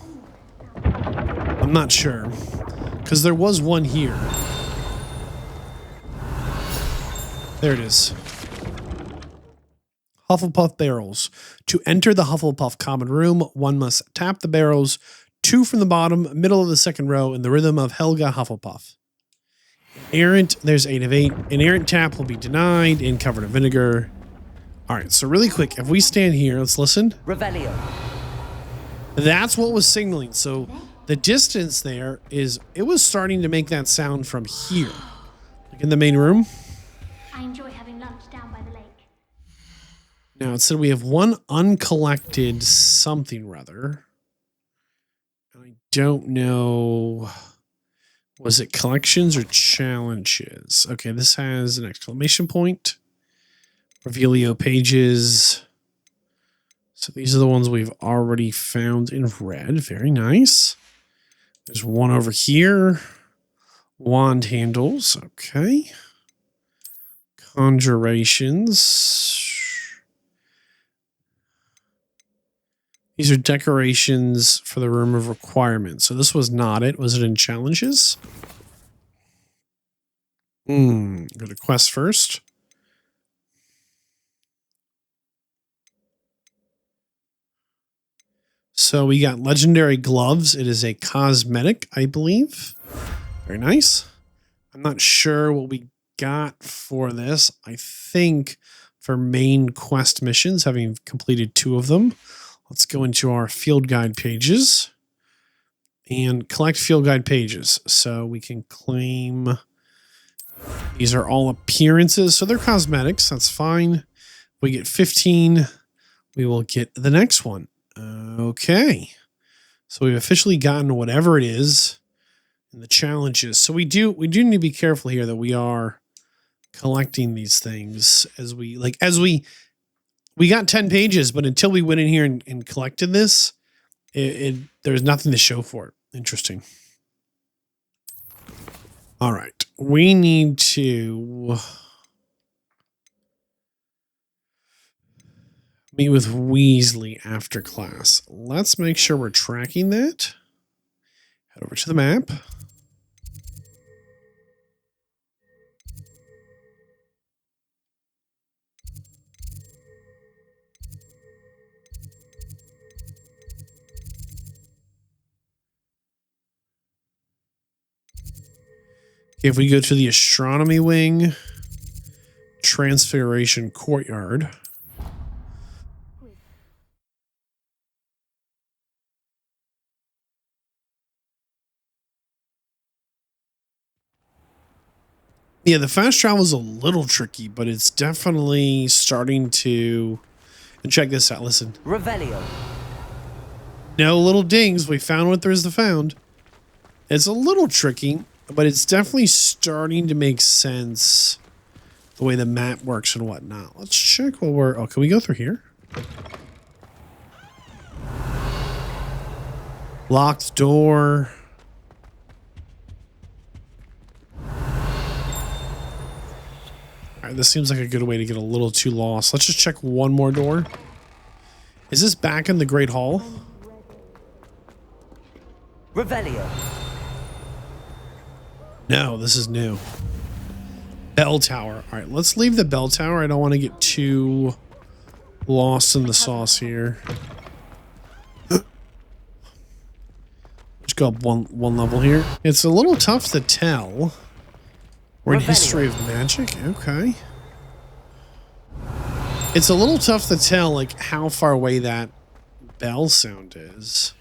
I'm not sure. Because there was one here. There it is. Hufflepuff barrels. To enter the Hufflepuff common room, one must tap the barrels, 2 from the bottom, middle of the second row, in the rhythm of Helga Hufflepuff. Errant, there's 8 of 8. An errant tap will be denied and covered in vinegar. All right, so really quick, if we stand here, let's listen. Revelio. That's what was signaling. So the distance there is, it was starting to make that sound from here. Like in the main room. I enjoy having lunch down by the lake. Now it said we have one uncollected something rather. I don't know. Was it collections or challenges? Okay, this has an exclamation point. Revelio pages. So these are the ones we've already found in red. Very nice. There's one over here. Wand handles. Okay. Conjurations. These are decorations for the room of requirements. So this was not it. Was it in challenges? Go to quest first. So we got legendary gloves. It is a cosmetic, I believe. Very nice. I'm not sure what we got for this. I think for main quest missions, having completed 2 of them, let's go into our field guide pages and collect field guide pages. So we can claim, these are all appearances. So they're cosmetics. That's fine. We get 15. We will get the next one. Okay. So we've officially gotten whatever it is in the challenges. So we do need to be careful here that we are collecting these things as we got 10 pages, but until we went in here and collected this, there's nothing to show for it. Interesting. All right. We need to meet with Weasley after class. Let's make sure we're tracking that. Head over to the map. If we go to the astronomy wing, Transfiguration Courtyard. Yeah, the fast travel is a little tricky, but it's definitely starting to... And check this out, listen. Revelio. No little dings. We found what there is to found. It's a little tricky, but it's definitely starting to make sense the way the map works and whatnot. Let's check what we're... Oh, can we go through here? Locked door. All right, this seems like a good way to get a little too lost. Let's just check one more door. Is this back in the Great Hall? Revelio. No, this is new. Bell tower. All right, let's leave the bell tower. I don't want to get too lost in the sauce here. Just go up one level here. It's a little tough to tell. We're in history of magic. Okay. It's a little tough to tell, like, how far away that bell sound is.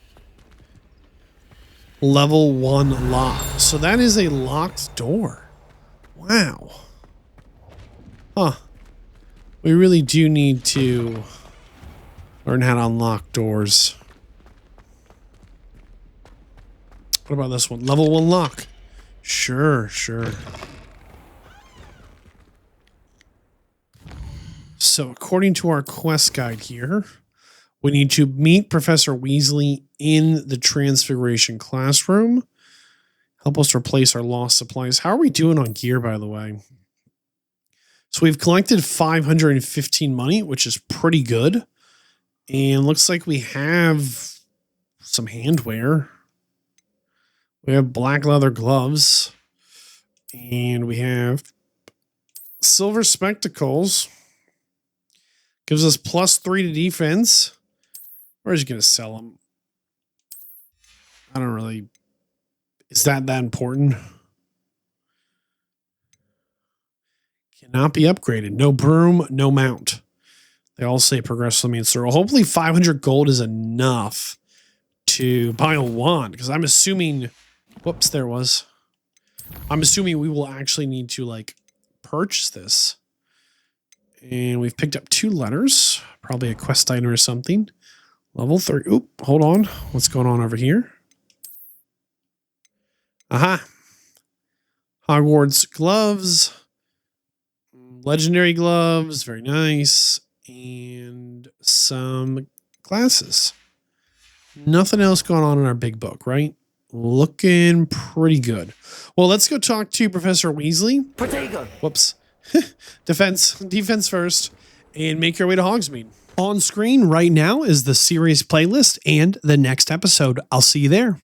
Level 1 lock. So that is a locked door. Wow. Huh. We really do need to learn how to unlock doors. What about this one? Level 1 lock. Sure, sure. So according to our quest guide here, we need to meet Professor Weasley in the Transfiguration classroom. Help us replace our lost supplies. How are we doing on gear, by the way? So we've collected 515 money, which is pretty good. And looks like we have some handwear. We have black leather gloves. And we have silver spectacles. Gives us +3 to defense. Or is he going to sell them? I don't really... Is that important? Cannot be upgraded. No broom, no mount. They all say progressively means thorough. Hopefully 500 gold is enough to buy a wand. Because I'm assuming... Whoops, there was. I'm assuming we will actually need to, like, purchase this. And we've picked up 2 letters. Probably a quest item or something. Level 3. Oop, hold on. What's going on over here? Aha. Hogwarts gloves. Legendary gloves. Very nice. And some glasses. Nothing else going on in our big book, right? Looking pretty good. Well, let's go talk to Professor Weasley. Protego. Whoops. Defense first. And make your way to Hogsmeade. On screen right now is the series playlist and the next episode. I'll see you there.